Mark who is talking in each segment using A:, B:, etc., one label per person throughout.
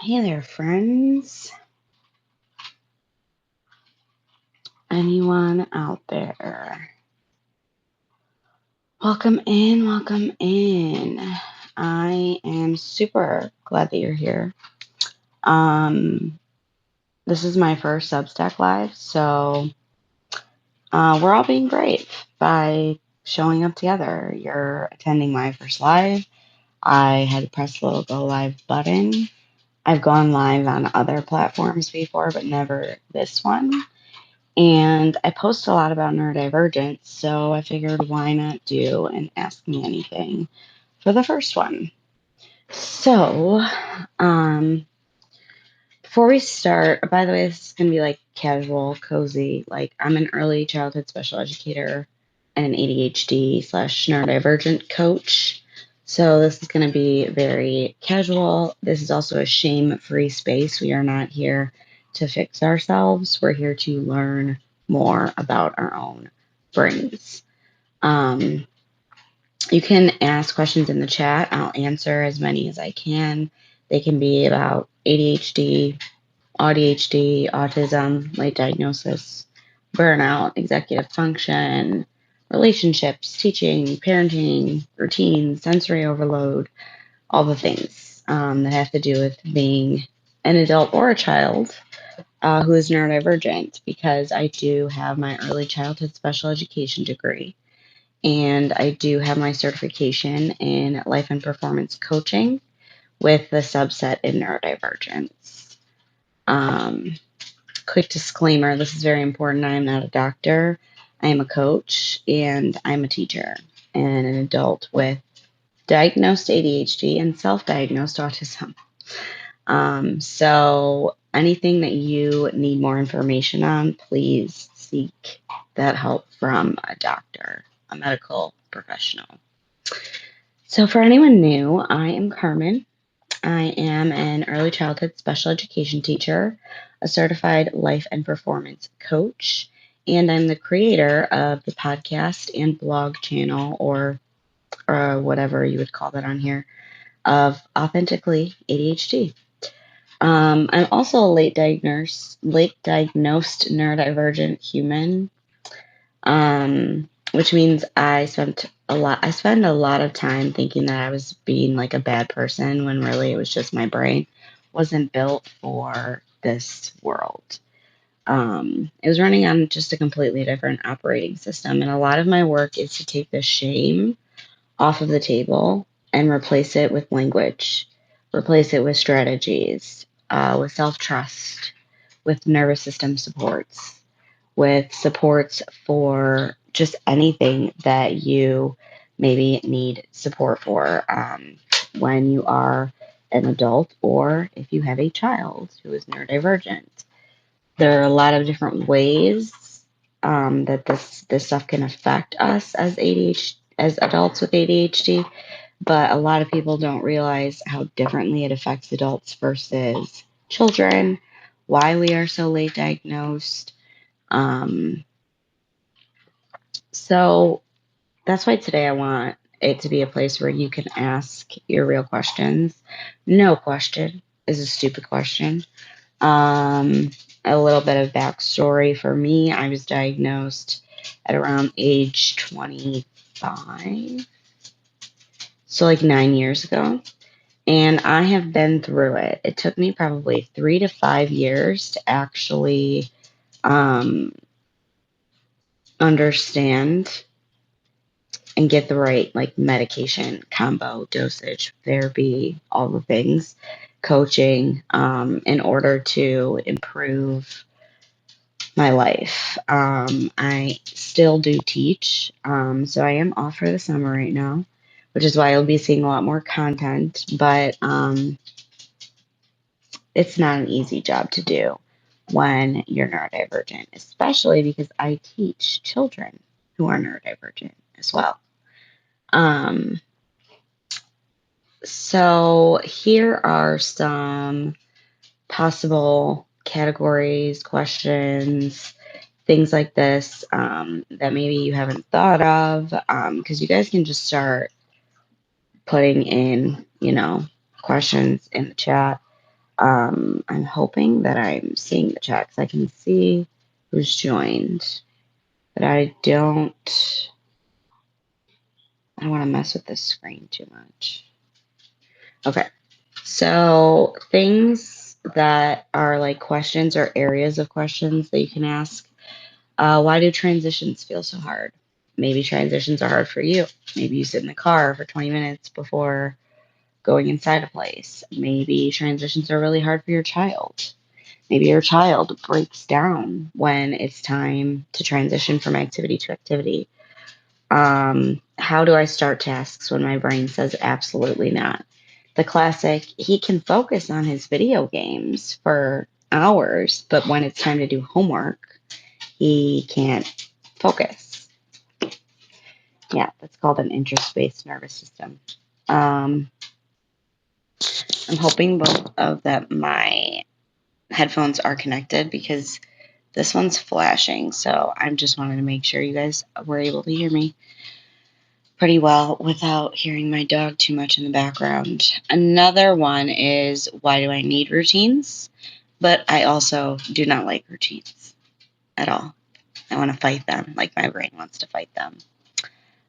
A: Hey there, friends. Anyone out there? Welcome in, welcome in. I am super glad that you're here. Um, this is my first Substack Live, so we're all being brave by showing up together. You're attending my first live. I had to press the little go live button. I've gone live on other platforms before, but never this one. And I post a lot about neurodivergence, so I figured why not do an Ask Me Anything for the first one. So, um, before we start, by the way, this is going to be like casual, cozy. Like, I'm an early childhood special educator and an ADHD slash neurodivergent coach. So, this is going to be very casual. This is also a shame free space. We are not here to fix ourselves, we're here to learn more about our own brains. Um, you can ask questions in the chat. I'll answer as many as I can. They can be about ADHD, ADHD, autism, late diagnosis, burnout, executive function, relationships, teaching, parenting, routine, sensory overload, all the things that have to do with being an adult or a child who is neurodivergent, because I do have my early childhood special education degree and I do have my certification in life and performance coaching with the subset in neurodivergence. Um, Quick disclaimer, this is very important. I am not a doctor. I am a coach and I'm a teacher and an adult with diagnosed ADHD and self diagnosed autism. So, anything that you need more information on, please seek that help from a doctor, a medical professional. So, for anyone new, I am Carmen. I am an early childhood special education teacher, a certified life and performance coach, and I'm the creator of the podcast and blog channel, or whatever you would call that on here, of Authentically ADHD. I'm also a late diagnosed neurodivergent human, which means I spend a lot of time thinking that I was being like a bad person when really it was just my brain wasn't built for this world. It was running on just a completely different operating system, and a lot of my work is to take the shame off of the table and replace it with language, replace it with strategies, with self trust, with nervous system supports, with supports for just anything that you maybe need support for when you are an adult or if you have a child who is neurodivergent. There are a lot of different ways that this stuff can affect us as as adults with ADHD, but a lot of people don't realize how differently it affects adults versus children, why we are so late diagnosed. Um, so that's why today I want it to be a place where you can ask your real questions. No question is a stupid question. Um, a little bit of backstory for me, I was diagnosed at around age 25, so like 9 years ago. And I have been through it. It took me probably 3 to 5 years to actually um, understand and get the right like medication combo, dosage, therapy, all the things, coaching, in order to improve my life. I still do teach, so I am off for the summer right now, which is why you'll be seeing a lot more content. But it's not an easy job to do when you're neurodivergent, especially because I teach children who are neurodivergent as well. Um, so here are some possible categories, questions, things like this that maybe you haven't thought of, because you guys can just start putting in, questions in the chat. I'm hoping that I'm seeing the chat because I can see who's joined, but I don't want to mess with this screen too much. Okay. So things that are like questions or areas of questions that you can ask. Why do transitions feel so hard? Maybe transitions are hard for you. Maybe you sit in the car for 20 minutes before going inside a place. Maybe transitions are really hard for your child. Maybe your child breaks down when it's time to transition from activity to activity. How do I start tasks when my brain says absolutely not? The classic, he can focus on his video games for hours, but when it's time to do homework, he can't focus. Yeah, that's called an interest-based nervous system. I'm hoping both of that my headphones are connected because this one's flashing. So I'm just wanting to make sure you guys were able to hear me pretty well without hearing my dog too much in the background. Another one is, why do I need routines? But I also do not like routines at all. I want to fight them, like my brain wants to fight them.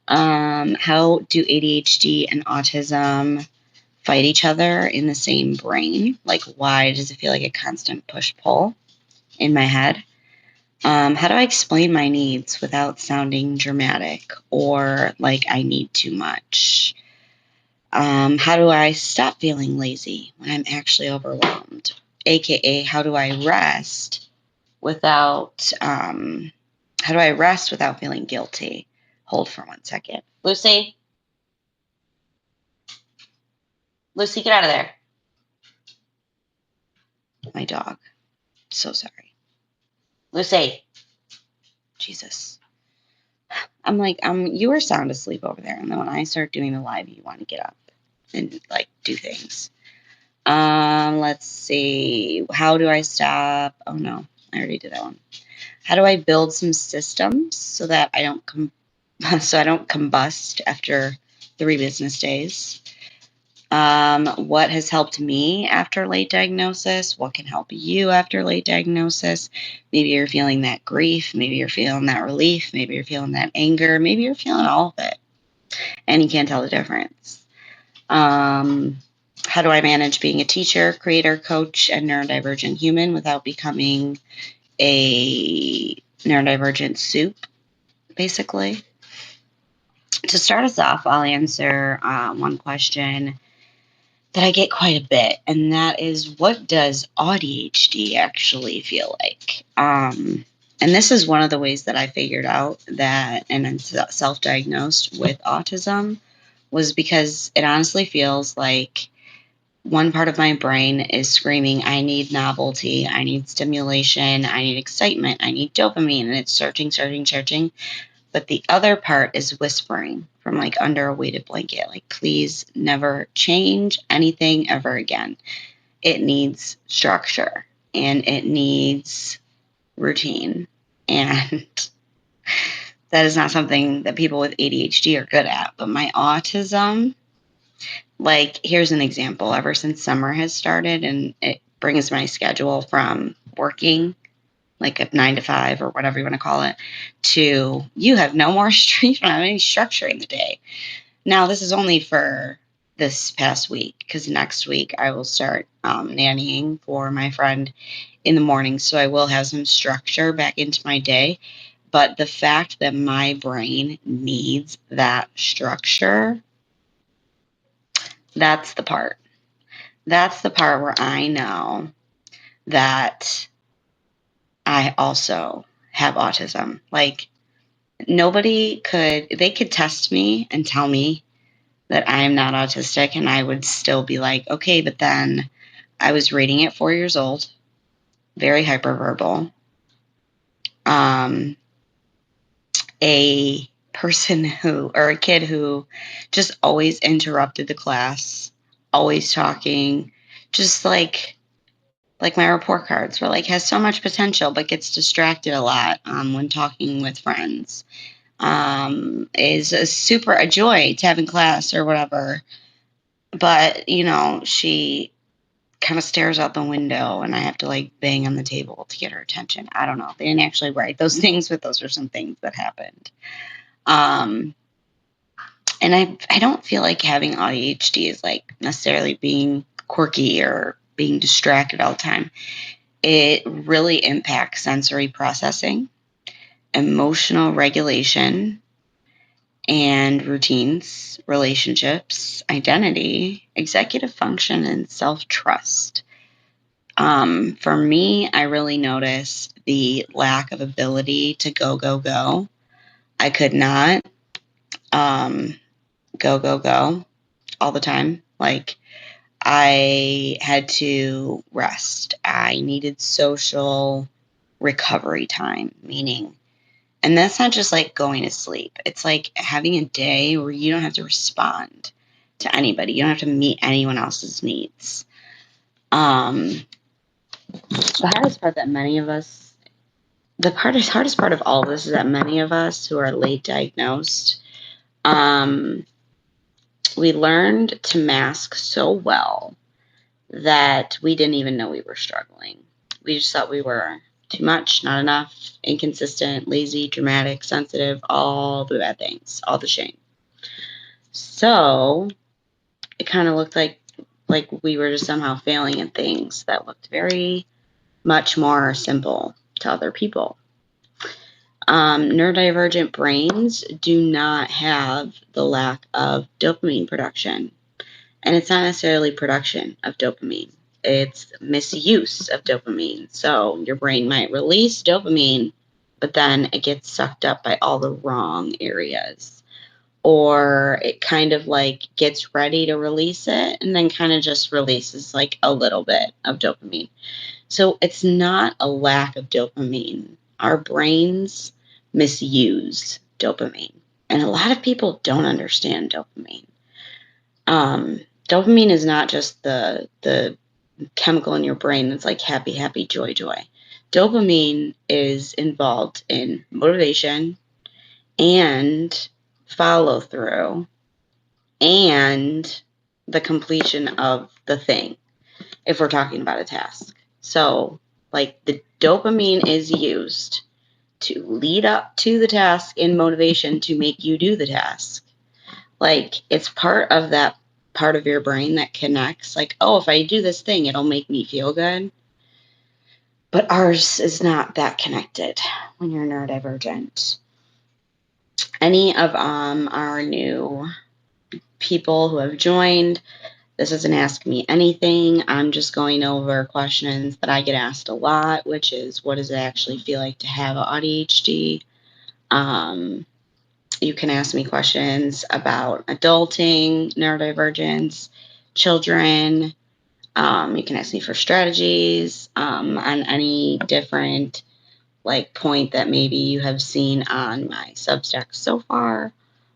A: How do ADHD and autism fight each other in the same brain? Like, why does it feel like a constant push-pull in my head? How do I explain my needs without sounding dramatic or like I need too much? How do I stop feeling lazy when I'm actually overwhelmed? AKA, how do I rest without feeling guilty? Hold for 1 second. Lucy, get out of there. My dog. So sorry. Lucy. Jesus. I'm like, you were sound asleep over there. And then when I start doing the live, you want to get up and like do things. Let's see. How do I stop? Oh no, I already did that one. How do I build some systems so that I don't combust after 3 business days? What has helped me after late diagnosis? What can help you after late diagnosis? Maybe you're feeling that grief. Maybe you're feeling that relief. Maybe you're feeling that anger. Maybe you're feeling all of it, and you can't tell the difference. How do I manage being a teacher, creator, coach, and neurodivergent human without becoming a neurodivergent soup, basically? To start us off, I'll answer one question that I get quite a bit, and that is, what does ADHD actually feel like? And this is one of the ways that I figured out that, and I'm self-diagnosed with autism, was because it honestly feels like one part of my brain is screaming, I need novelty, I need stimulation, I need excitement, I need dopamine, and it's searching, searching, searching. But the other part is whispering from like under a weighted blanket, like, please never change anything ever again. It needs structure and it needs routine. And that is not something that people with ADHD are good at. But my autism, like, here's an example. Ever since summer has started and it brings my schedule from working like a 9 to 5 or whatever you want to call it, to you have no more you don't have any structure in the day. Now, this is only for this past week because next week I will start nannying for my friend in the morning. So I will have some structure back into my day. But the fact that my brain needs that structure, that's the part. That's the part where I know that I also have autism. Like, they could test me and tell me that I am not autistic, and I would still be like, okay, but then I was rating at 4 years old, very hyperverbal. A a kid who just always interrupted the class, always talking, just like my report cards were like, has so much potential, but gets distracted a lot when talking with friends. Is a joy to have in class or whatever. But, she kind of stares out the window and I have to like bang on the table to get her attention. I don't know. They didn't actually write those things, but those are some things that happened. And I don't feel like having ADHD is like necessarily being quirky or being distracted all the time. It really impacts sensory processing, emotional regulation, and routines, relationships, identity, executive function, and self trust. For me, I really noticed the lack of ability to go, go, go. I could not go, go, go all the time. Like, I had to rest. I needed social recovery time, meaning, and that's not just like going to sleep. It's like having a day where you don't have to respond to anybody. You don't have to meet anyone else's needs. The hardest part that many of us, hardest part of all of this is that many of us who are late diagnosed, we learned to mask so well that we didn't even know we were struggling. We just thought we were too much, not enough, inconsistent, lazy, dramatic, sensitive, all the bad things, all the shame. So it kind of looked like we were just somehow failing at things that looked very much more simple to other people. Neurodivergent brains do not have the lack of dopamine production. And it's not necessarily production of dopamine. It's misuse of dopamine. So your brain might release dopamine, but then it gets sucked up by all the wrong areas. Or it kind of like gets ready to release it and then kind of just releases like a little bit of dopamine. So it's not a lack of dopamine. Our brains misuse dopamine. And a lot of people don't understand dopamine. Dopamine is not just the chemical in your brain that's like happy, happy, joy, joy. Dopamine is involved in motivation and follow through and the completion of the thing, if we're talking about a task. So, like, the dopamine is used to lead up to the task in motivation to make you do the task. Like, it's part of that part of your brain that connects, like, oh, if I do this thing, it'll make me feel good. But ours is not that connected when you're neurodivergent. Any of our new people who have joined, this isn't Ask Me Anything. I'm just going over questions that I get asked a lot, which is, what does it actually feel like to have ADHD? You can ask me questions about adulting, neurodivergence, children. You can ask me for strategies on any different like point that maybe you have seen on my Substack so far,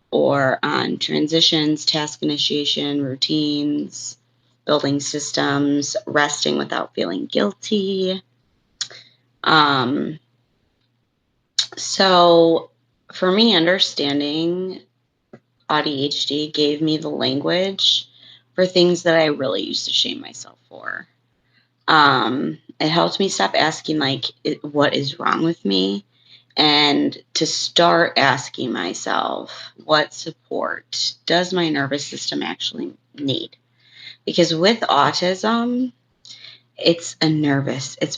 A: or on transitions, task initiation, routines, building systems, resting without feeling guilty. So for me, understanding ADHD gave me the language for things that I really used to shame myself for. It helped me stop asking, like, what is wrong with me? And to start asking myself, what support does my nervous system actually need? Because with autism, it's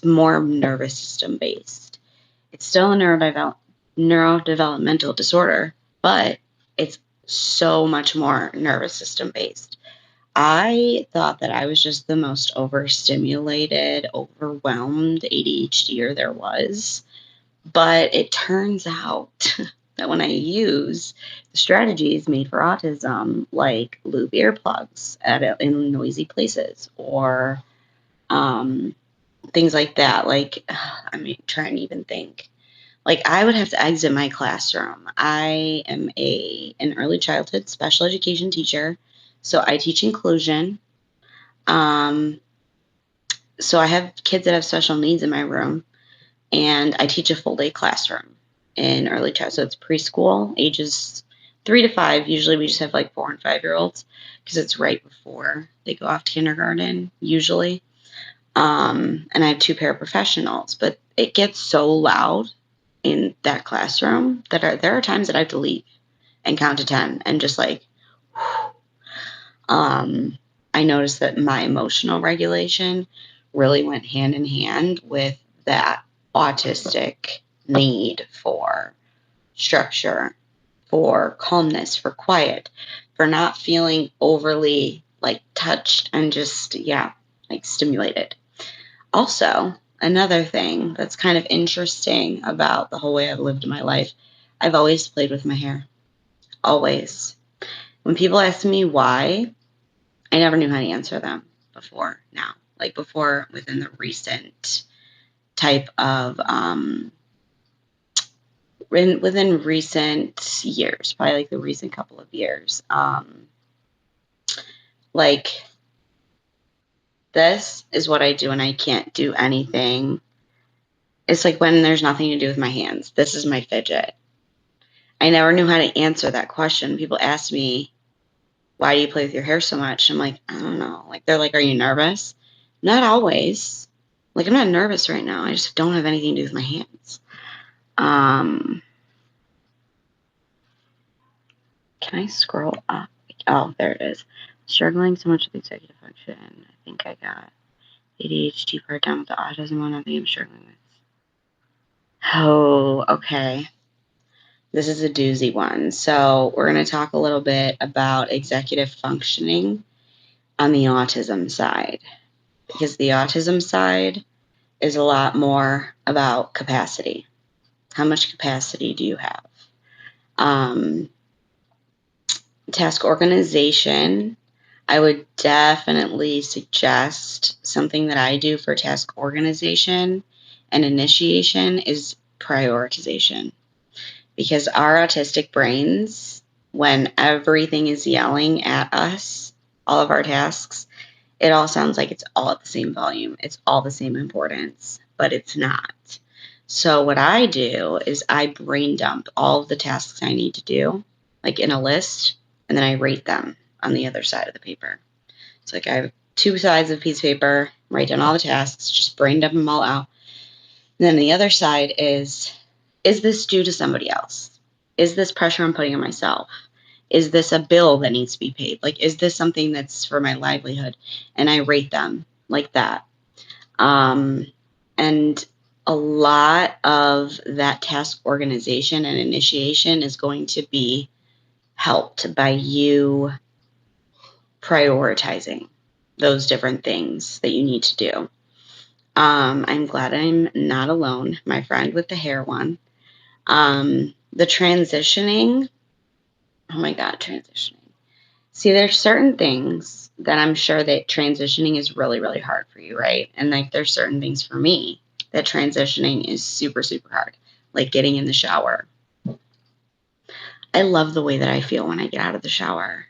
A: more nervous system based. It's still a neurodevelopmental disorder, but it's so much more nervous system based. I thought that I was just the most overstimulated, overwhelmed ADHDer there was. But it turns out that when I use the strategies made for autism, like loop earplugs in noisy places, or things like that, like, trying to even think. Like, I would have to exit my classroom. I am an early childhood special education teacher, so I teach inclusion. So I have kids that have special needs in my room, and I teach a full day classroom in early childhood. So it's preschool, ages 3 to 5. Usually we just have like 4 and 5-year-olds because it's right before they go off to kindergarten, usually. And I have 2 paraprofessionals, but it gets so loud in that classroom that there are times that I have to leave and count to 10 and just like, I noticed that my emotional regulation really went hand in hand with that autistic need for structure, for calmness, for quiet, for not feeling overly like touched and just, yeah, like stimulated. Also, another thing that's kind of interesting about the whole way I've lived my life, I've always played with my hair. Always. When people ask me why, I never knew how to answer them before now. Like before, within the recent type of, within recent years, probably like the recent couple of years. Like, this is what I do, and I can't do anything. It's like when there's nothing to do with my hands. This is my fidget. I never knew how to answer that question. People ask me, why do you play with your hair so much? I'm like, I don't know. Like, they're like, are you nervous? Not always. Like, I'm not nervous right now. I just don't have anything to do with my hands. Can I scroll up? Oh, there it is. Struggling so much with executive function. I think I got ADHD part down with the autism one. I think I'm struggling with. Oh, okay. This is a doozy one. So we're going to talk a little bit about executive functioning on the autism side, because the autism side is a lot more about capacity. How much capacity do you have? Task organization, I would definitely suggest something that I do for task organization and initiation is prioritization. Because our autistic brains, when everything is yelling at us, all of our tasks, it all sounds like it's all at the same volume. It's all the same importance, but it's not. So what I do is I brain dump all of the tasks I need to do, like in a list, and then I rate them on the other side of the paper. It's like I have 2 sides of a piece of paper, write down all the tasks, just brain dump them all out. And then the other side is this due to somebody else? Is this pressure I'm putting on myself? Is this a bill that needs to be paid? Like, is this something that's for my livelihood? And I rate them like that. And a lot of that task organization and initiation is going to be helped by you prioritizing those different things that you need to do. I'm glad I'm not alone, my friend with the hair one. The transitioning, oh my God, transitioning. See, there's certain things that I'm sure that transitioning is really, really hard for you, right? And like there's certain things for me that transitioning is super, super hard, like getting in the shower. I love the way that I feel when I get out of the shower,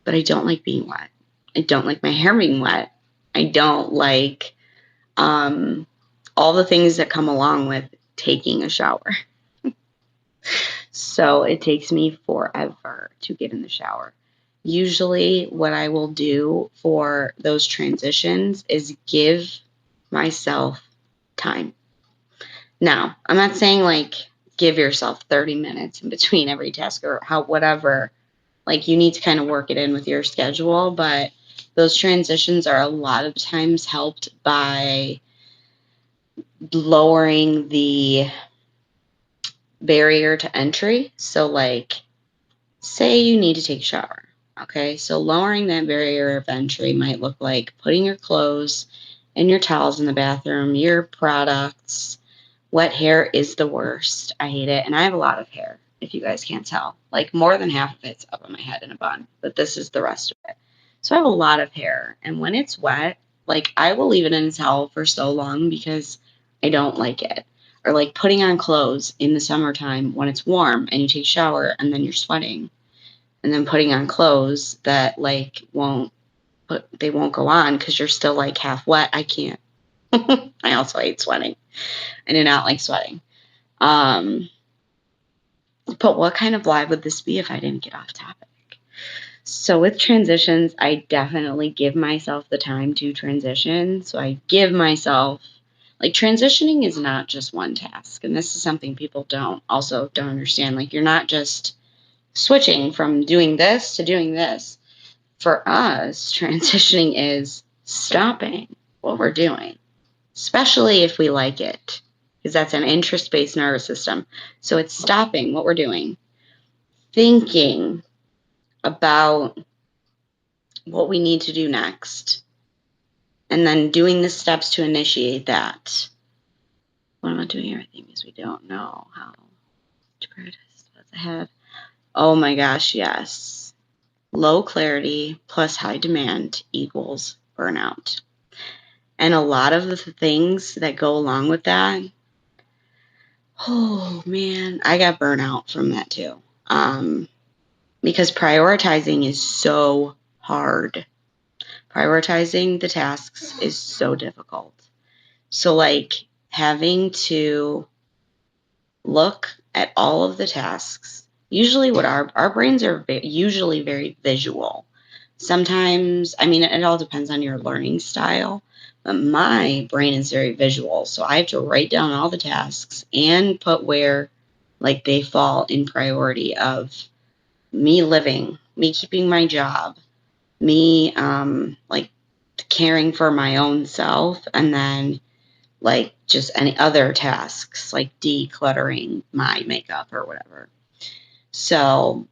A: but I don't like being wet. I don't like my hair being wet. I don't like all the things that come along with taking a shower. So it takes me forever to get in the shower. Usually, what I will do for those transitions is give myself time. Now, I'm not saying like give yourself 30 minutes in between every task or whatever. Like, you need to kind of work it in with your schedule, but those transitions are a lot of times helped by lowering the barrier to entry. So, like, say you need to take a shower. Okay, so lowering that barrier of entry might look like putting your clothes and your towels in the bathroom, your products. Wet hair is the worst. I hate it. And I have a lot of hair, if you guys can't tell. Like, more than half of it's up on my head in a bun, but this is the rest of it. So I have a lot of hair. And when it's wet, like, I will leave it in a towel for so long because I don't like it. Or like putting on clothes in the summertime when it's warm and you take a shower and then you're sweating. And then putting on clothes that like they won't go on because you're still like half wet. I can't. I also hate sweating. I do not like sweating. But what kind of live would this be if I didn't get off topic? So with transitions, I definitely give myself the time to transition. So I give myself, like, transitioning is not just one task. And this is something people don't understand. Like, you're not just switching from doing this to doing this. For us, transitioning is stopping what we're doing, especially if we like it, because that's an interest-based nervous system. So it's stopping what we're doing, thinking about what we need to do next, and then doing the steps to initiate that. What am I doing everything because we don't know how to practice what's ahead? Oh my gosh, yes. Low clarity plus high demand equals burnout. And a lot of the things that go along with that, oh man, I got burnout from that too. Because prioritizing is so hard. Prioritizing the tasks is so difficult. So, like, having to look at all of the tasks, usually what our brains are usually very visual. Sometimes, I mean, it all depends on your learning style, but my brain is very visual. So I have to write down all the tasks and put where, like, they fall in priority of me living, me keeping my job, me, like, caring for my own self, and then, like, just any other tasks, like decluttering my makeup or whatever. So,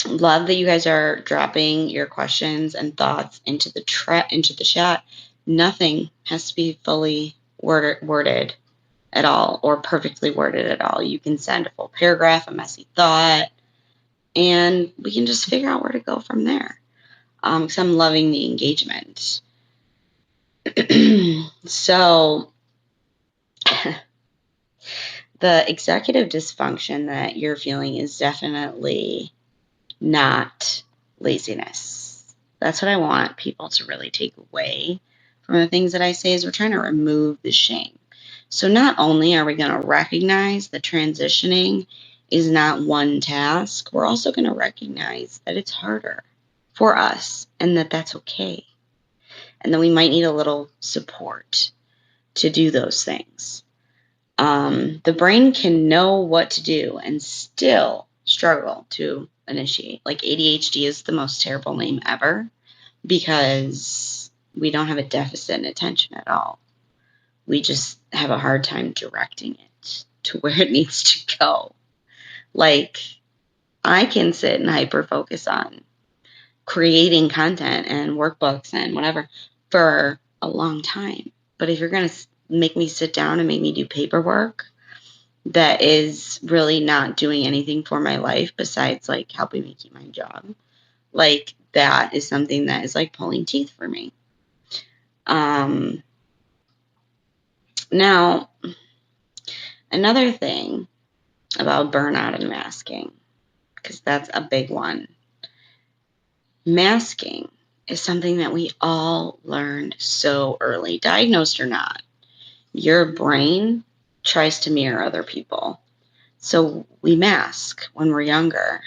A: love that you guys are dropping your questions and thoughts into the chat. Nothing has to be fully worded at all, or perfectly worded at all. You can send a full paragraph, a messy thought, and we can just figure out where to go from there. Because I'm loving the engagement. So, the executive dysfunction that you're feeling is definitely not laziness. That's what I want people to really take away from the things that I say, is we're trying to remove the shame. So not only are we going to recognize that transitioning is not one task, we're also going to recognize that it's harder for us and that that's okay. And then we might need a little support to do those things. The brain can know what to do and still struggle to initiate. Like, ADHD is the most terrible name ever because we don't have a deficit in attention at all. We just have a hard time directing it to where it needs to go. Like, I can sit and hyper focus on creating content and workbooks and whatever for a long time. But if you're going to make me sit down and make me do paperwork that is really not doing anything for my life besides, like, helping me keep my job, like, that is something that is like pulling teeth for me. Now, another thing about burnout and masking, because that's a big one. Masking is something that we all learned so early, diagnosed or not. Your brain tries to mirror other people. So we mask when we're younger.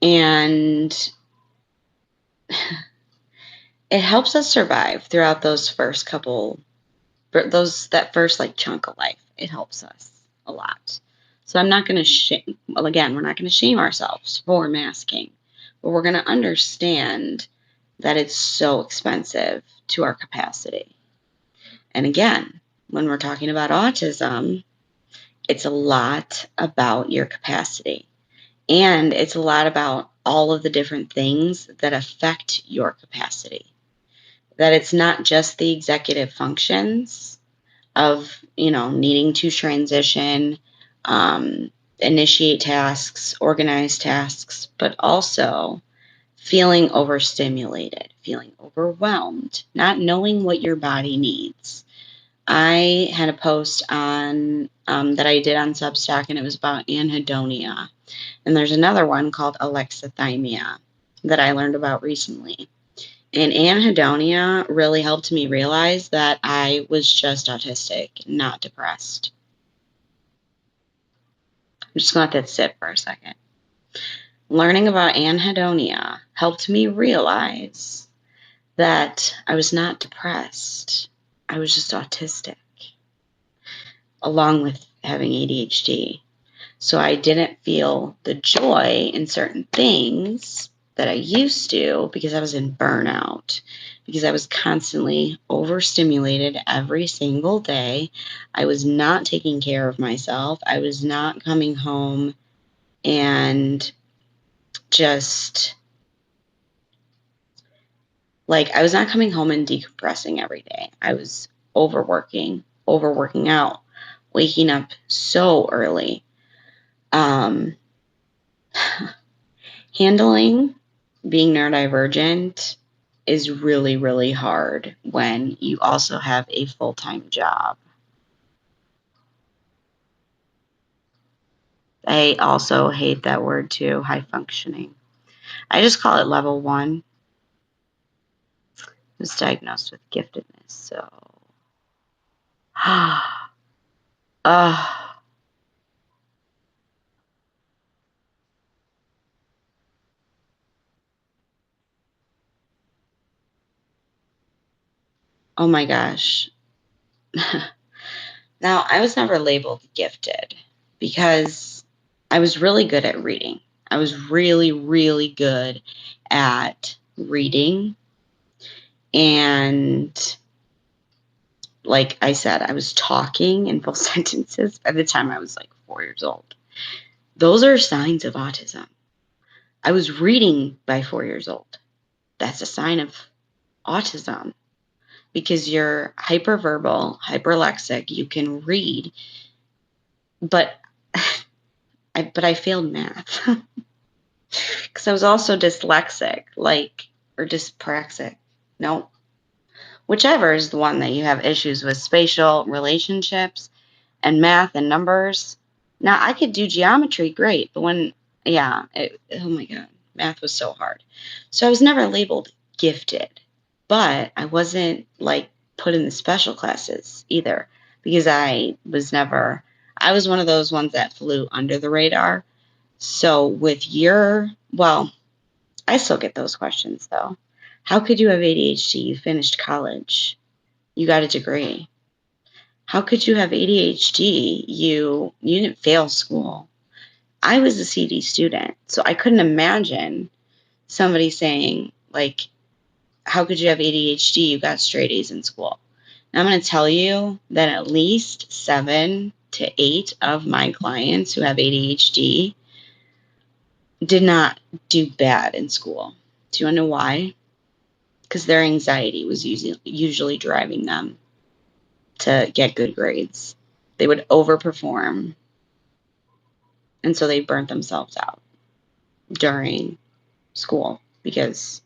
A: And it helps us survive throughout those first couple, that first, like, chunk of life. It helps us a lot. So I'm not going to shame, well, again, we're not going to shame ourselves for masking, but we're going to understand that it's so expensive to our capacity. And again, when we're talking about autism, it's a lot about your capacity. And it's a lot about all of the different things that affect your capacity. That it's not just the executive functions of, needing to transition, initiate tasks, organize tasks, but also feeling overstimulated, feeling overwhelmed, not knowing what your body needs. I had a post on that I did on Substack, and it was about anhedonia. And there's another one called alexithymia that I learned about recently. And anhedonia really helped me realize that I was just autistic, not depressed. I'm just going to let that sit for a second. Learning about anhedonia helped me realize that I was not depressed. I was just autistic, along with having ADHD. So I didn't feel the joy in certain things that I used to because I was in burnout, because I was constantly overstimulated every single day. I was not taking care of myself. I was not coming home and just I was not coming home and decompressing every day. I was overworking out, waking up so early. Um, Handling being neurodivergent is really, really hard when you also have a full-time job. I also hate that word too, high functioning. I just call it level 1. I was diagnosed with giftedness, so uh, oh my gosh. Now, I was never labeled gifted because I was really good at reading. I was really, really good at reading. And like I said, I was talking in full sentences by the time I was like 4 years old. Those are signs of autism. I was reading by 4 years old. That's a sign of autism because you're hyperverbal, hyperlexic, you can read, but I failed math because I was also dyslexic, or dyspraxic. No, whichever is the one that you have issues with spatial relationships and math and numbers. Now, I could do geometry great, but oh my God, math was so hard. So I was never labeled gifted, but I wasn't put in the special classes either because I was one of those ones that flew under the radar. So I still get those questions though. How could you have ADHD? You finished college, you got a degree. How could you have ADHD? You didn't fail school. I was a CD student, so I couldn't imagine somebody saying how could you have ADHD? You got straight A's in school. And I'm going to tell you that at least 7 to 8 of my clients who have ADHD did not do bad in school. Do you want to know why? Because their anxiety was usually driving them to get good grades. They would overperform, and so they burnt themselves out during school because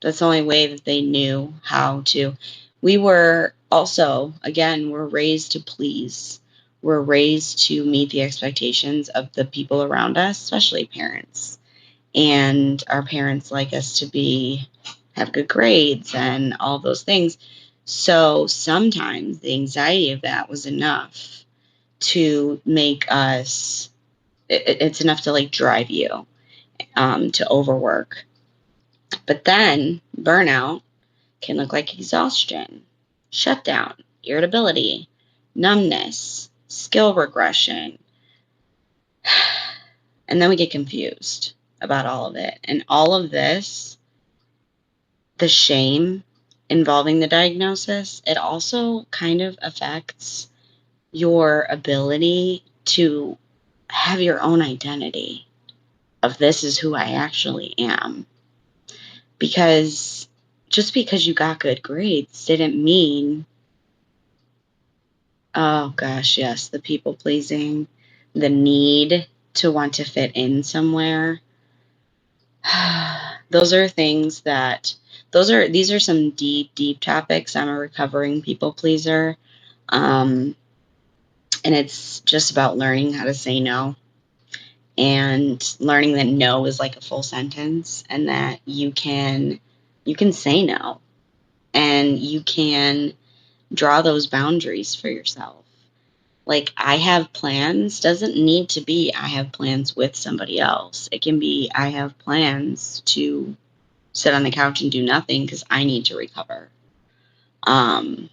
A: that's the only way that they knew how to. We were also, again, we're raised to please. We're raised to meet the expectations of the people around us, especially parents. And our parents like us to have good grades and all those things. So sometimes the anxiety of that was enough to make us, it's enough to drive you to overwork. But then burnout can look like exhaustion, shutdown, irritability, numbness, skill regression. And then we get confused about all of it. And all of this, the shame involving the diagnosis, it also kind of affects your ability to have your own identity of this is who I actually am. Because just because you got good grades didn't mean, oh gosh, yes, the people pleasing, the need to want to fit in somewhere. Those are things that, these are some deep, deep topics. I'm a recovering people pleaser. Um, and it's just about learning how to say no and learning that no is like a full sentence and that you can say no and you can draw those boundaries for yourself. Like, I have plans doesn't need to be I have plans with somebody else. It can be I have plans to sit on the couch and do nothing because I need to recover. Um,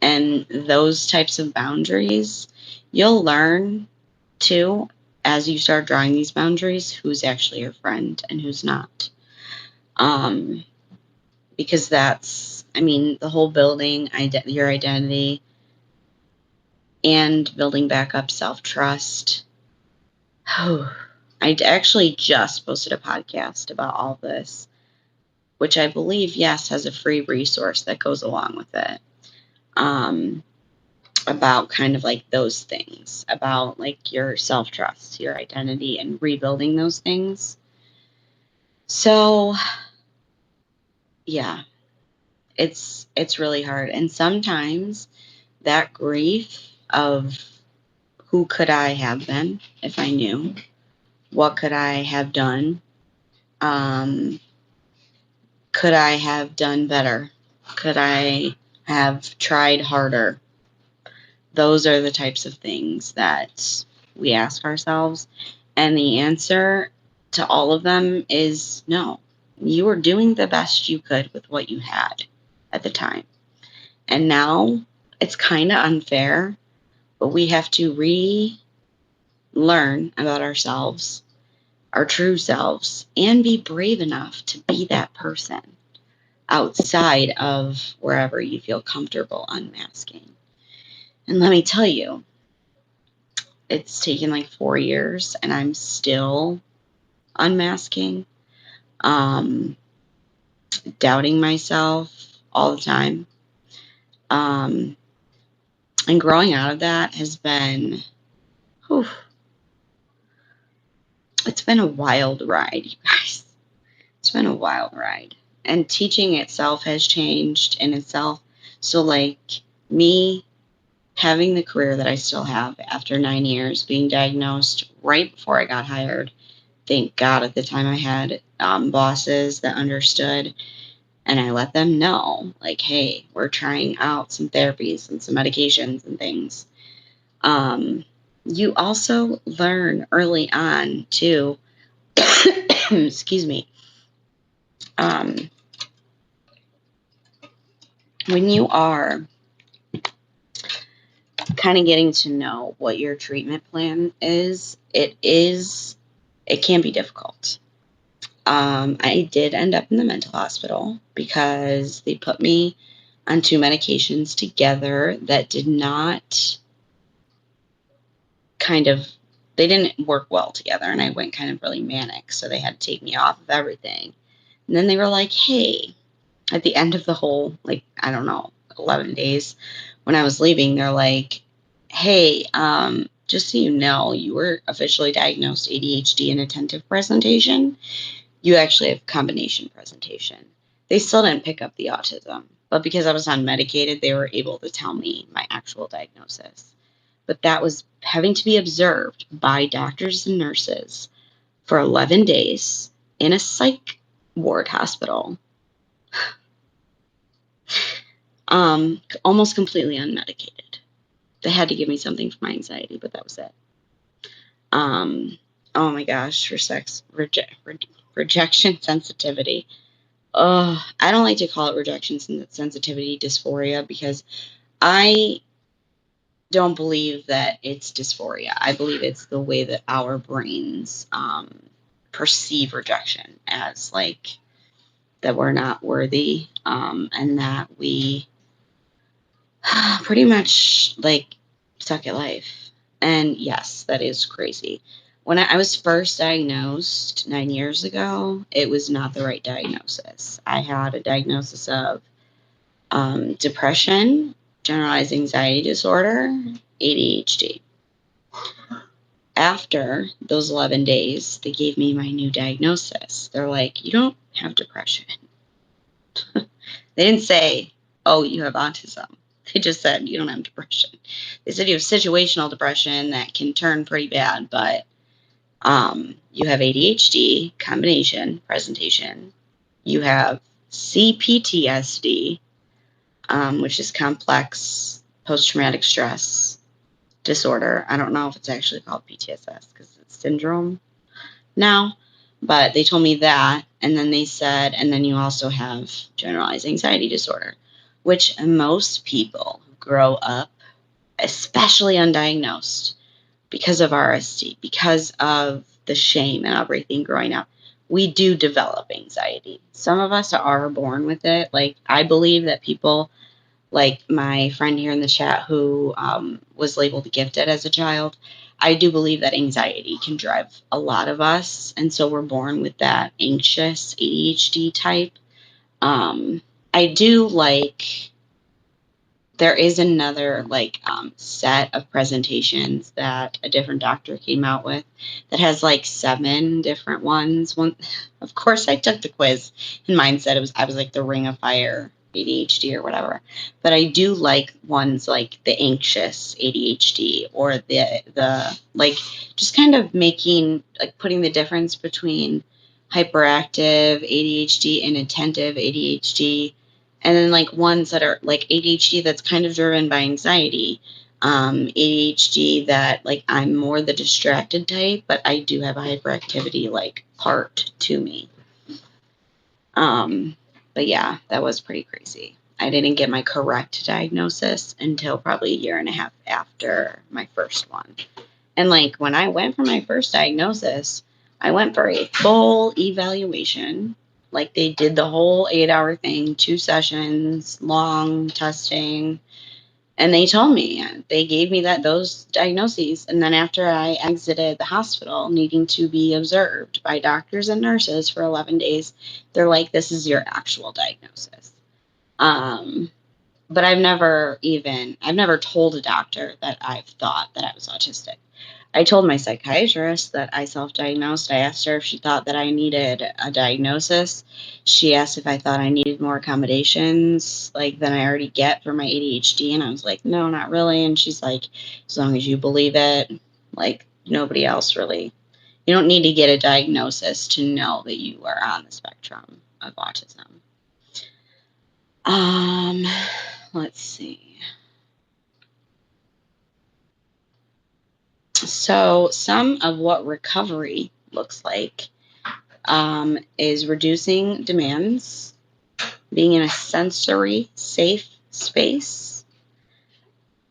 A: and those types of boundaries, you'll learn too as you start drawing these boundaries who's actually your friend and who's not. Um, because that's, I mean, the whole building your identity and building back up self trust. I actually just posted a podcast about all this, which I believe, yes, has a free resource that goes along with it. About kind of like those things, about like your self trust, your identity, and rebuilding those things. So, yeah, it's really hard, and sometimes that grief of who could I have been if I knew, what could I have done, um, could I have done better, could I have tried harder. Those are the types of things that we ask ourselves. And the answer to all of them is no. You were doing the best you could with what you had at the time. And now it's kind of unfair, but we have to relearn about ourselves, our true selves, and be brave enough to be that person outside of wherever you feel comfortable unmasking. And let me tell you, it's taken like 4 years and I'm still unmasking, um, doubting myself all the time. Um, and growing out of that has been, whew, it's been a wild ride, you guys. It's been a wild ride. And teaching itself has changed in itself. So, like, me having the career that I still have after 9 years, being diagnosed right before I got hired. Thank God at the time I had bosses that understood, and I let them know, like, hey, we're trying out some therapies and some medications and things. You also learn early on, too, excuse me, um, when you are kind of getting to know what your treatment plan is, it can be difficult. I did end up in the mental hospital because they put me on two medications together that did not they didn't work well together, and I went kind of really manic, so they had to take me off of everything. And then they were like, hey, at the end of the whole, like, I don't know, 11 days when I was leaving, they're like, hey, just so you know, you were officially diagnosed ADHD and attentive presentation. You actually have combination presentation. They still didn't pick up the autism, but because I was unmedicated, they were able to tell me my actual diagnosis. But that was having to be observed by doctors and nurses for 11 days in a psych ward hospital, almost completely unmedicated. They had to give me something for my anxiety, but that was it. Oh my gosh, for rejection sensitivity. I don't like to call it rejection sensitivity dysphoria because I don't believe that it's dysphoria. I believe it's the way that our brains perceive rejection as like that we're not worthy, and that we pretty much like suck at life. And yes, that is crazy. When I was first diagnosed 9 years ago, it was not the right diagnosis. I had a diagnosis of depression, generalized anxiety disorder, ADHD. After those 11 days, they gave me my new diagnosis. They're like, you don't have depression. They didn't say, oh, you have autism. They just said, you don't have depression. They said you have situational depression that can turn pretty bad, but you have ADHD, combination, presentation. You have CPTSD, which is complex post-traumatic stress disorder. I don't know if it's actually called PTSS because it's syndrome now, but they told me that. And then they said, and then you also have generalized anxiety disorder, which most people who grow up, especially undiagnosed, because of RSD, because of the shame and everything growing up, we do develop anxiety. Some of us are born with it. Like, I believe that people, like my friend here in the chat who was labeled gifted as a child, I do believe that anxiety can drive a lot of us. And so we're born with that anxious ADHD type. I do like, there is another set of presentations that a different doctor came out with that has like 7 different ones. One, of course, I took the quiz, and mine said I was like the Ring of Fire ADHD or whatever. But I do like ones like the anxious ADHD or the like, just kind of making, like, putting the difference between hyperactive ADHD and attentive ADHD, and then like ones that are like ADHD that's kind of driven by anxiety, ADHD that, like, I'm more the distracted type, but I do have a hyperactivity like part to me. But yeah, that was pretty crazy. I didn't get my correct diagnosis until probably a year and a half after my first one. And like when I went for my first diagnosis, I went for a full evaluation. Like, they did the whole 8-hour thing, 2 sessions, long testing. And they told me, they gave me those diagnoses. And then after I exited the hospital needing to be observed by doctors and nurses for 11 days, they're like, this is your actual diagnosis. But I've never told a doctor that I've thought that I was autistic. I told my psychiatrist that I self-diagnosed. I asked her if she thought that I needed a diagnosis. She asked if I thought I needed more accommodations, like, than I already get for my ADHD. And I was like, no, not really. And she's like, as long as you believe it, like, nobody else really. You don't need to get a diagnosis to know that you are on the spectrum of autism. Let's see. So some of what recovery looks like is reducing demands, being in a sensory safe space,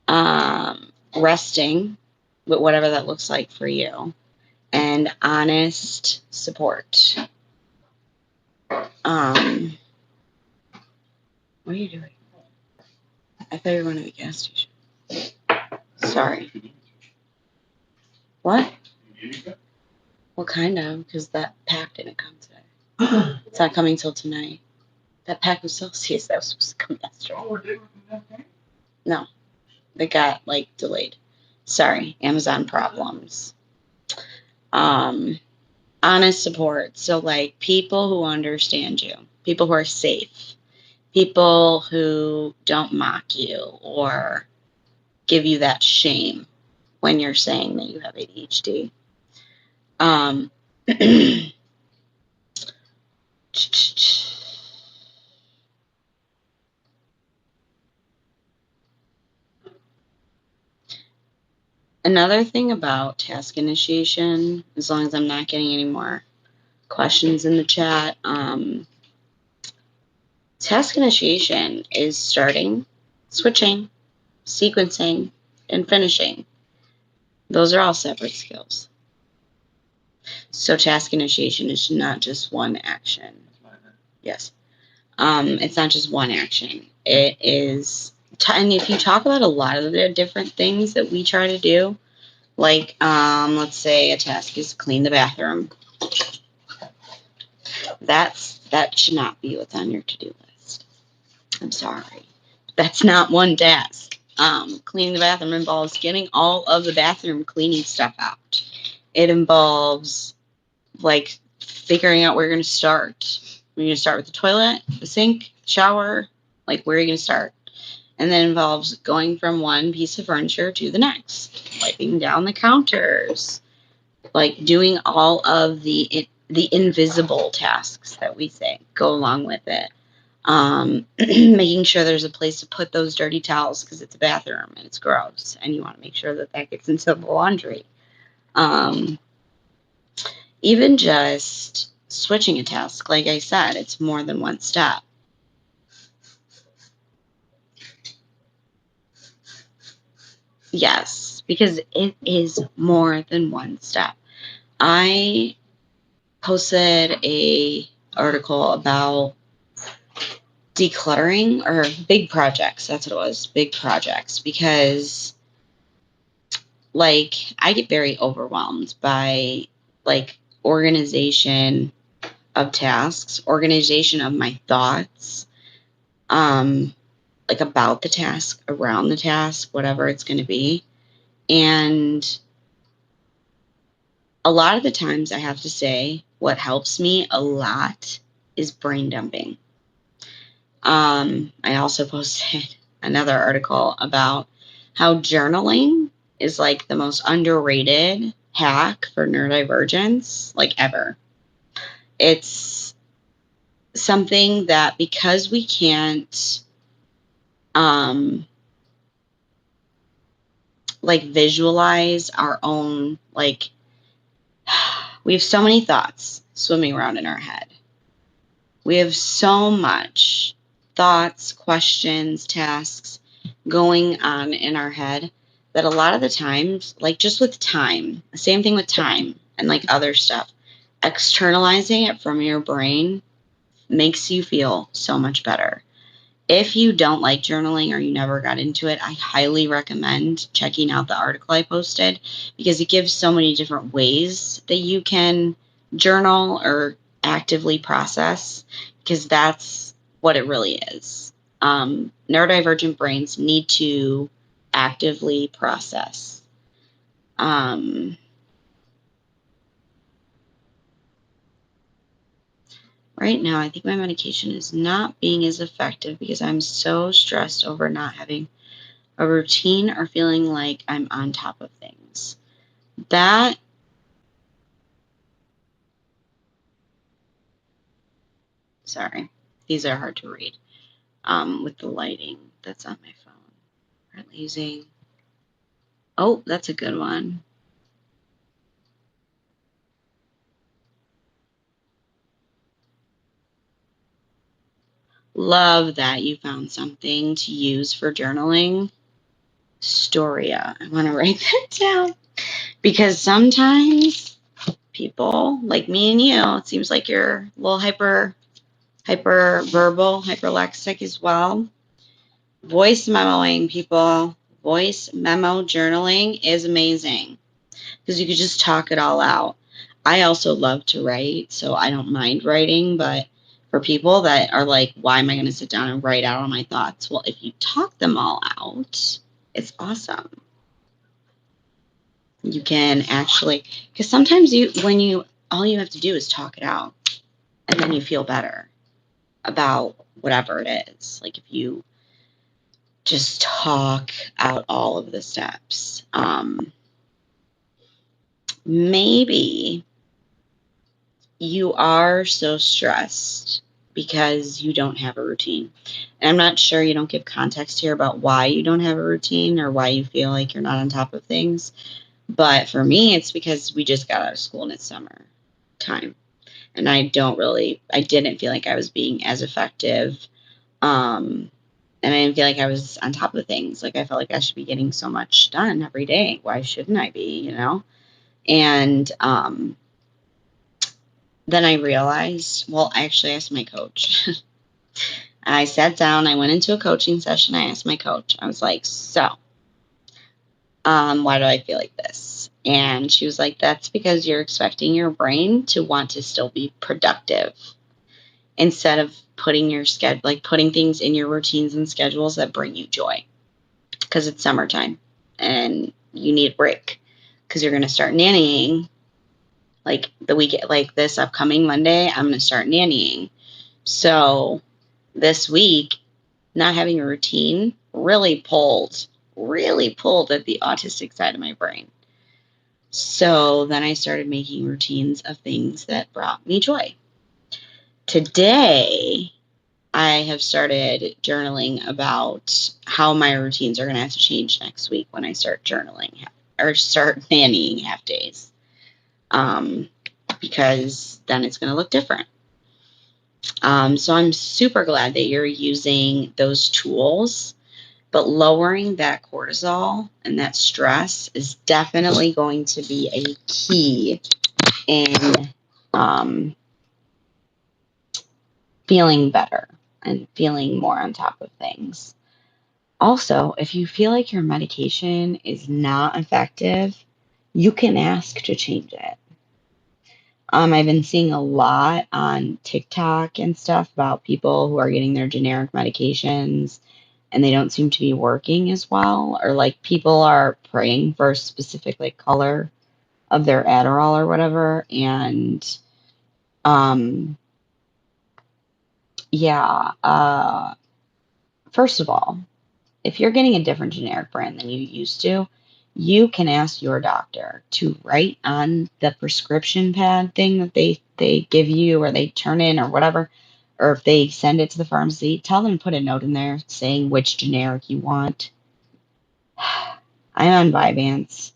A: resting, whatever that looks like for you, and honest support. What are you doing? I thought you were going to the gas station. Sorry. What? Well, kind of, because that pack didn't come today. It's not coming till tonight. That pack was Celsius that was supposed to come yesterday. No, they got like delayed. Sorry, Amazon problems. Honest support. So like people who understand you, people who are safe, people who don't mock you or give you that shame when you're saying that you have ADHD. Another thing about task initiation, as long as I'm not getting any more questions in the chat, task initiation is starting, switching, sequencing, and finishing. Those are all separate skills. So task initiation is not just one action. Yes. It's not just one action. It is, and if you talk about a lot of the different things that we try to do, like, let's say a task is clean the bathroom. That should not be what's on your to-do list. I'm sorry. That's not one task. Cleaning the bathroom involves getting all of the bathroom cleaning stuff out. It involves, like, figuring out where you're going to start. You're going to start with the toilet, the sink, shower, like, where are you going to start? And then involves going from one piece of furniture to the next, wiping down the counters, like doing all of the invisible tasks that we say go along with it. Making sure there's a place to put those dirty towels because it's a bathroom and it's gross, and you want to make sure that that gets into the laundry. Um, Even just switching a task, like I said, it's more than one step. Yes, because it is more than one step. I posted a article about decluttering or big projects. That's what it was, big projects, because like I get very overwhelmed by like organization of tasks, organization of my thoughts, um, like about the task, around the task, whatever it's going to be. And a lot of the times I have to say what helps me a lot is brain dumping. I also posted another article about how journaling is like the most underrated hack for neurodivergence, like ever. It's something that because we can't um like visualize our own like we have so many thoughts swimming around in our head. We have so much thoughts, questions, tasks going on in our head that a lot of the times, like just with time, same thing with time and like other stuff, externalizing it from your brain makes you feel so much better. If you don't like journaling or you never got into it, I highly recommend checking out the article I posted because it gives so many different ways that you can journal or actively process, because that's what it really is. Neurodivergent brains need to actively process. Um, right now, I think my medication is not being as effective because I'm so stressed over not having a routine or feeling like I'm on top of things. That, sorry, these are hard to read with the lighting that's on my phone. Currently using, oh, that's a good one. Love that you found something to use for journaling. Storia. I want to write that down because sometimes people like me and you, it seems like you're a little hyper verbal, hyperlexic as well. Voice memoing, people. Voice memo journaling is amazing because you could just talk it all out. I also love to write, so I don't mind writing, but for people that are like, why am I going to sit down and write out all my thoughts? Well, if you talk them all out, it's awesome. You can actually, because sometimes all you have to do is talk it out and then you feel better about whatever it is. Like if you just talk out all of the steps. Maybe you are so stressed because you don't have a routine. And I'm not sure, you don't give context here about why you don't have a routine or why you feel like you're not on top of things. But for me, it's because we just got out of school and it's summer time. And I didn't feel like I was being as effective. Um, and I didn't feel like I was on top of things. Like I felt like I should be getting so much done every day. Why shouldn't I be, you know? And then I realized, well, I actually asked my coach. I sat down, I went into a coaching session, I asked my coach, I was like, so, why do I feel like this? And she was like, that's because you're expecting your brain to want to still be productive instead of putting things in your routines and schedules that bring you joy. Because it's summertime and you need a break because you're going to start nannying like the week, like this upcoming Monday, I'm going to start nannying. So this week, not having a routine really pulled at the autistic side of my brain. So then I started making routines of things that brought me joy. Today, I have started journaling about how my routines are going to have to change next week when I start journaling or start nannying half days. Um, because then it's going to look different. So I'm super glad that you're using those tools, but lowering that cortisol and that stress is definitely going to be a key in um, feeling better and feeling more on top of things. Also, if you feel like your medication is not effective, you can ask to change it. I've been seeing a lot on TikTok and stuff about people who are getting their generic medications and they don't seem to be working as well, or like people are praying for a specific like color of their Adderall or whatever. And um, yeah, first of all, if you're getting a different generic brand than you used to, you can ask your doctor to write on the prescription pad thing that they give you or they turn in or whatever, or if they send it to the pharmacy, tell them to put a note in there saying which generic you want. I'm on Vyvanse,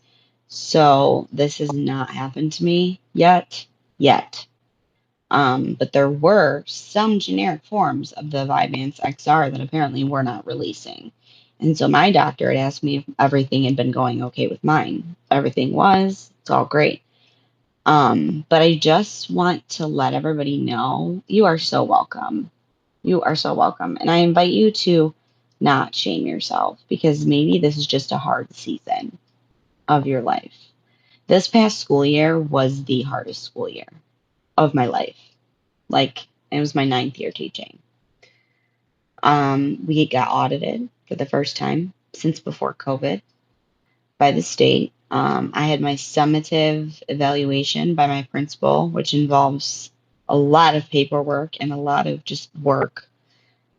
A: so this has not happened to me yet. But there were some generic forms of the Vyvanse XR that apparently were not releasing. And so my doctor had asked me if everything had been going okay with mine. Everything was, it's all great. But I just want to let everybody know you are so welcome. You are so welcome. And I invite you to not shame yourself because maybe this is just a hard season of your life. This past school year was the hardest school year of my life. Like, it was my 9th year teaching. We got audited for the first time since before COVID by the state. I had my summative evaluation by my principal, which involves a lot of paperwork and a lot of just work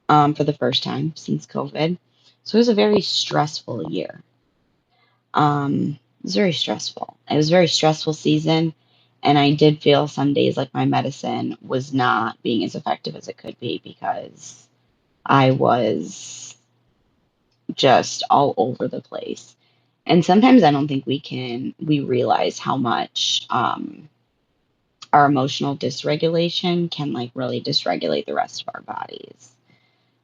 A: for the first time since COVID. So it was a very stressful year. It was very stressful. It was a very stressful season. And I did feel some days like my medicine was not being as effective as it could be because I was just all over the place. And sometimes I don't think we realize how much our emotional dysregulation can like really dysregulate the rest of our bodies.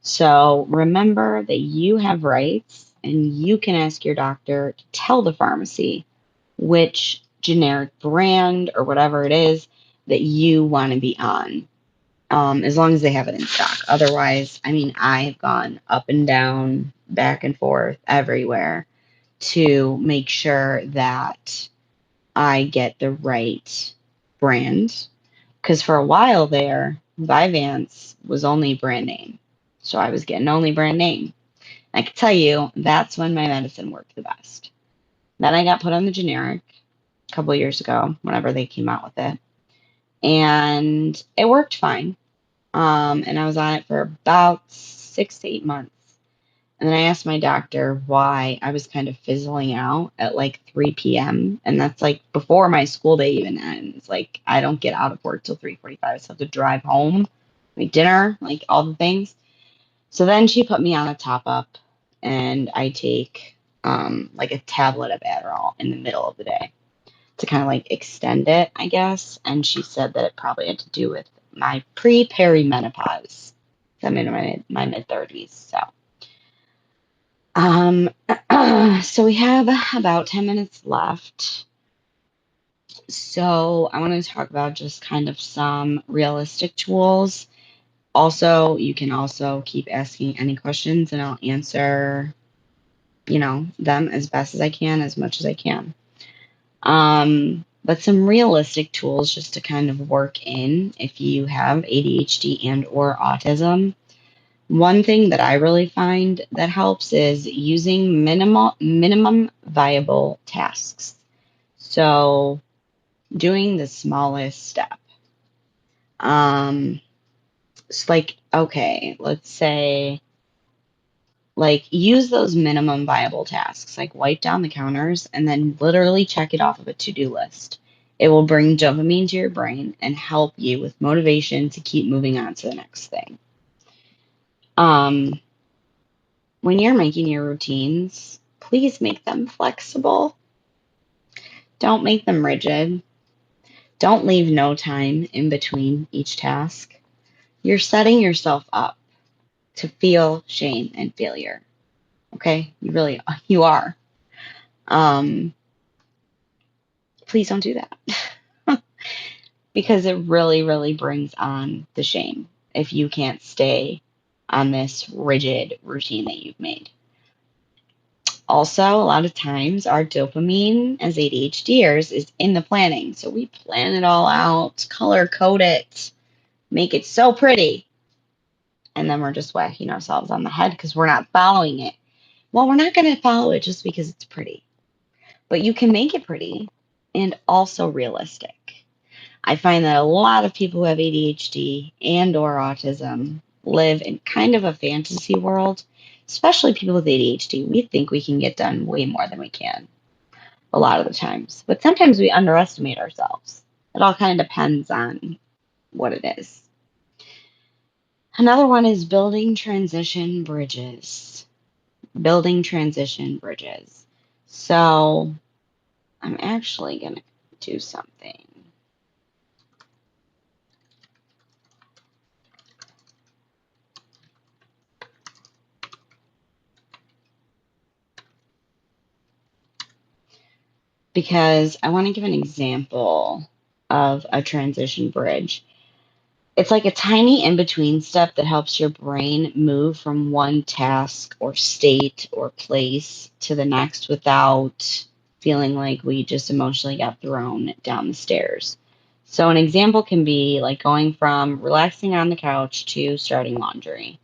A: So remember that you have rights and you can ask your doctor to tell the pharmacy which generic brand or whatever it is that you want to be on, as long as they have it in stock. Otherwise, I mean, I've gone up and down, back and forth, everywhere to make sure that I get the right brand. Because for a while there, Vyvanse was only brand name. So I was getting only brand name. I can tell you that's when my medicine worked the best. Then I got put on the generic a couple of years ago, whenever they came out with it. And it worked fine. And I was on it for about 6 to 8 months. And then I asked my doctor why I was kind of fizzling out at like 3 p.m. And that's like before my school day even ends. Like I don't get out of work till 3:45. So I have to drive home, make dinner, like all the things. So then she put me on a top up and I take like a tablet of Adderall in the middle of the day to kind of like extend it, I guess. And she said that it probably had to do with my pre-perimenopause. I'm in my mid 30s. Um, so we have about 10 minutes left. So I want to talk about just kind of some realistic tools. Also, you can also keep asking any questions and I'll answer, them as best as I can, as much as I can. But some realistic tools just to kind of work in if you have ADHD and or autism. One thing that I really find that helps is using minimum viable tasks. So doing the smallest step. It's like, okay, let's say like use those minimum viable tasks, like wipe down the counters and then literally check it off of a to-do list. It will bring dopamine to your brain and help you with motivation to keep moving on to the next thing. Um, when you're making your routines, please make them flexible. Don't make them rigid. Don't leave no time in between each task. You're setting yourself up to feel shame and failure. Okay? You are. Um, please don't do that. Because it really, really brings on the shame if you can't stay on this rigid routine that you've made. Also, a lot of times our dopamine as ADHDers is in the planning. So we plan it all out, color code it, make it so pretty. And then we're just whacking ourselves on the head because we're not following it. Well, we're not going to follow it just because it's pretty, but you can make it pretty and also realistic. I find that a lot of people who have ADHD and or autism live in kind of a fantasy world, especially people with ADHD. We think we can get done way more than we can a lot of the times, but sometimes we underestimate ourselves. It all kind of depends on what it is. Another one is building transition bridges. Building transition bridges. So I'm actually going to do something. Because I want to give an example of a transition bridge. It's like a tiny in between step that helps your brain move from one task or state or place to the next without feeling like we just emotionally got thrown down the stairs. So, an example can be like going from relaxing on the couch to starting laundry.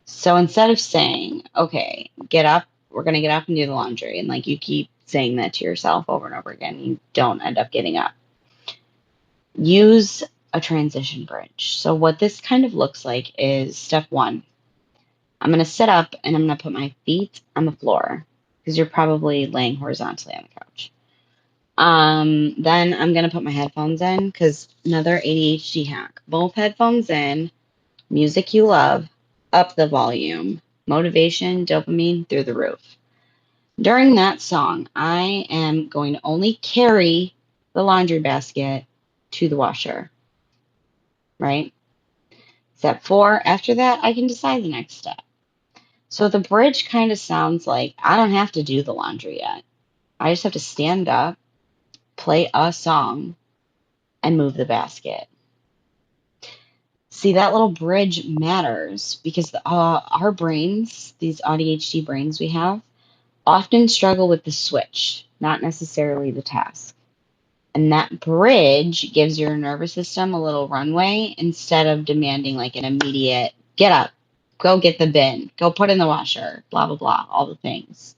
A: So, instead of saying, okay, get up, we're going to get up and do the laundry, and like you keep saying that to yourself over and over again, you don't end up getting up. Use a transition bridge. So, what this kind of looks like is step one. I'm going to sit up and I'm going to put my feet on the floor because you're probably laying horizontally on the couch. Then I'm going to put my headphones in because another ADHD hack. Both headphones in, music you love, up the volume, motivation, dopamine through the roof. During that song, I am going to only carry the laundry basket to the washer, right? Step four, after that, I can decide the next step. So the bridge kind of sounds like I don't have to do the laundry yet. I just have to stand up, play a song, and move the basket. See, that little bridge matters because our brains, these ADHD brains we have, often struggle with the switch, not necessarily the task. And that bridge gives your nervous system a little runway instead of demanding like an immediate get up, go get the bin, go put in the washer, blah, blah, blah, all the things.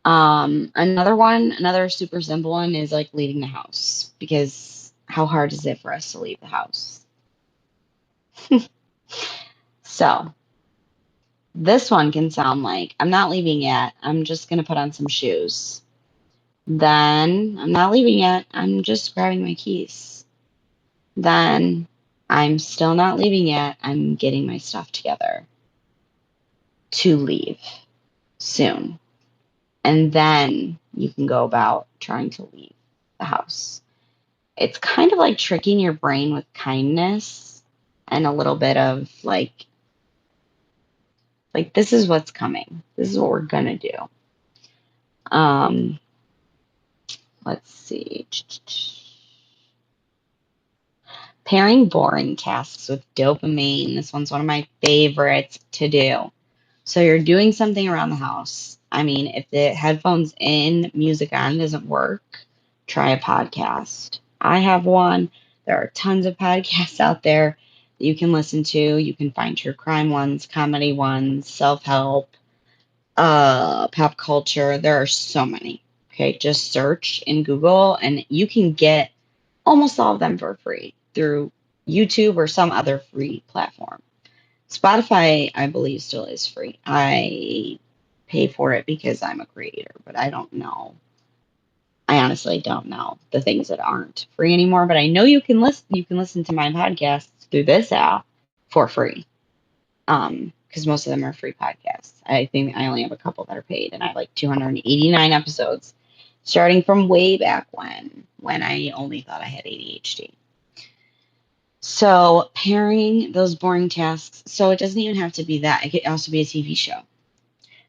A: Another super simple one is like leaving the house because how hard is it for us to leave the house? So this one can sound like I'm not leaving yet. I'm just going to put on some shoes. Then I'm not leaving yet. I'm just grabbing my keys. Then I'm still not leaving yet. I'm getting my stuff together to leave soon. And then you can go about trying to leave the house. It's kind of like tricking your brain with kindness and a little bit of like this is what's coming. This is what we're gonna do. Um, let's see. Pairing boring tasks with dopamine. This one's one of my favorites to do. So you're doing something around the house. I mean, if the headphones in, music on doesn't work, try a podcast. I have one. There are tons of podcasts out there that you can listen to. You can find true crime ones, comedy ones, self-help, pop culture. There are so many. Okay, just search in Google and you can get almost all of them for free through YouTube or some other free platform. Spotify, I believe, still is free. I pay for it because I'm a creator, but I don't know. I honestly don't know the things that aren't free anymore. But I know you can listen. You can listen to my podcasts through this app for free. because most of them are free podcasts. I think I only have a couple that are paid, and I have like 289 episodes, starting from way back when I only thought I had ADHD. So pairing those boring tasks, so it doesn't even have to be that. It could also be a TV show.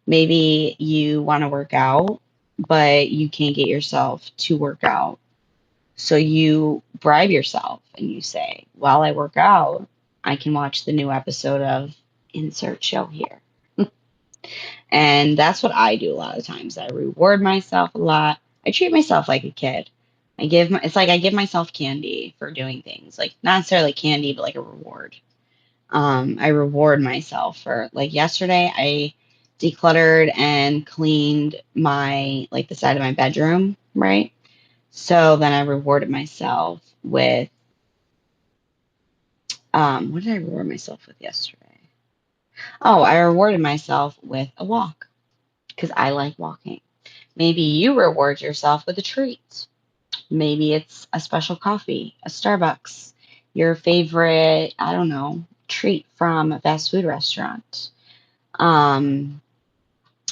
A: Maybe you want to work out, but you can't get yourself to work out. So you bribe yourself and you say, while I work out, I can watch the new episode of insert show here. And that's what I do a lot of times. I reward myself a lot. I treat myself like a kid. It's like I give myself candy for doing things. Like not necessarily candy, but like a reward. I reward myself for like yesterday I decluttered and cleaned my like the side of my bedroom, right? So then I rewarded myself with what did I reward myself with yesterday? Oh, I rewarded myself with a walk because I like walking. Maybe you reward yourself with a treat. Maybe it's a special coffee, a Starbucks, your favorite, I don't know, treat from a fast food restaurant. Um,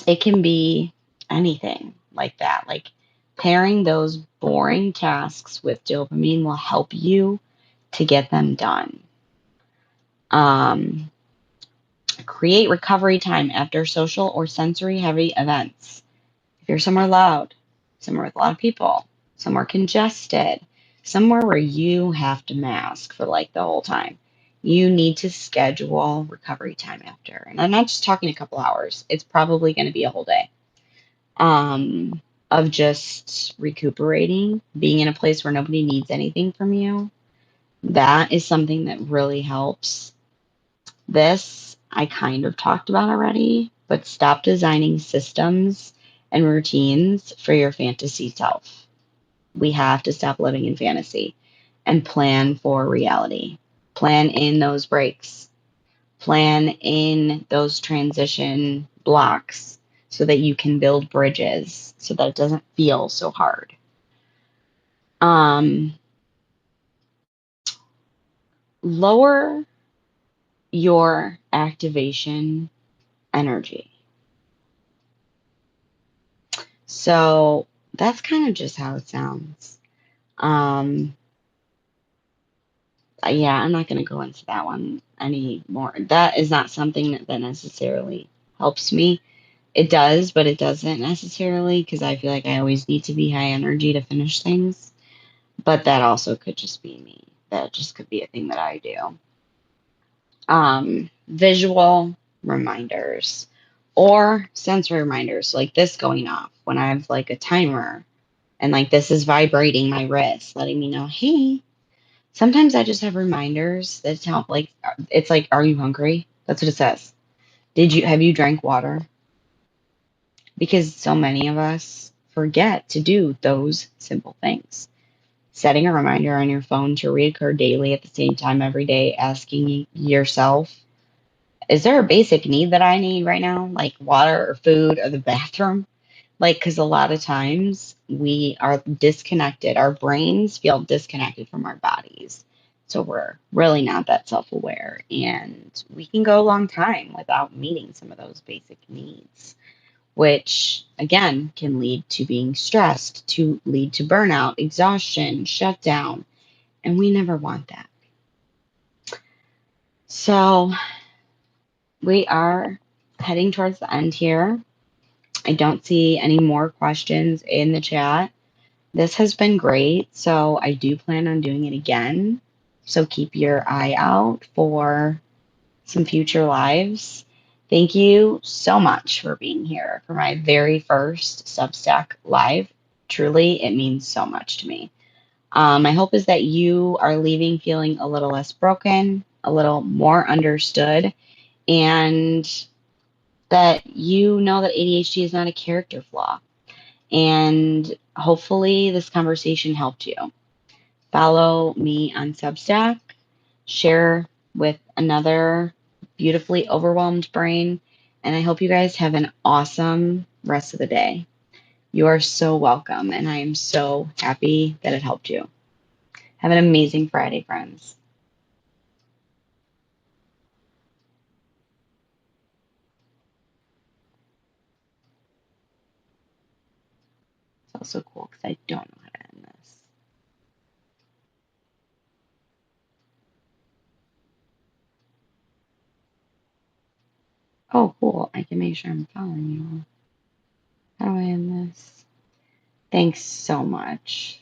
A: it can be anything like that. Like pairing those boring tasks with dopamine will help you to get them done. Um, Create recovery time after social or sensory heavy events. If you're somewhere loud, somewhere with a lot of people, somewhere congested, somewhere where you have to mask for like the whole time, you need to schedule recovery time after. And I'm not just talking a couple hours, it's probably going to be a whole day of just recuperating, being in a place where nobody needs anything from you. That is something that really helps. This I kind of talked about already, but stop designing systems and routines for your fantasy self. We have to stop living in fantasy and plan for reality. Plan in those breaks, plan in those transition blocks so that you can build bridges so that it doesn't feel so hard. Um, Lower your activation energy. So that's kind of just how it sounds. Um, yeah, I'm not going to go into that one anymore. That is not something that necessarily helps me. It does, but it doesn't necessarily because I feel like I always need to be high energy to finish things. But that also could just be me. That just could be a thing that I do. Visual reminders or sensory reminders, like this going off when I have like a timer and like this is vibrating my wrist, letting me know, hey, sometimes I just have reminders that tell, like, it's like, are you hungry? That's what it says. Have you drank water? Because so many of us forget to do those simple things. Setting a reminder on your phone to reoccur daily at the same time every day, asking yourself, is there a basic need that I need right now, like water or food or the bathroom? Like, because a lot of times we are disconnected, our brains feel disconnected from our bodies. So we're really not that self aware. And we can go a long time without meeting some of those basic needs, which again can lead to being stressed, to lead to burnout, exhaustion, shutdown. And we never want that. So we are heading towards the end here. I don't see any more questions in the chat. This has been great. So I do plan on doing it again. So keep your eye out for some future lives. Thank you so much for being here for my very first Substack live. Truly, it means so much to me. My hope is that you are leaving feeling a little less broken, a little more understood, and that you know that ADHD is not a character flaw. And hopefully, this conversation helped you. Follow me on Substack, share with another beautifully overwhelmed brain, and I hope you guys have an awesome rest of the day. You are so welcome, and I am so happy that it helped you. Have an amazing Friday, friends. also cool because I don't know how to end this. Oh, cool. I can make sure I'm following you. How do I end this? Thanks so much.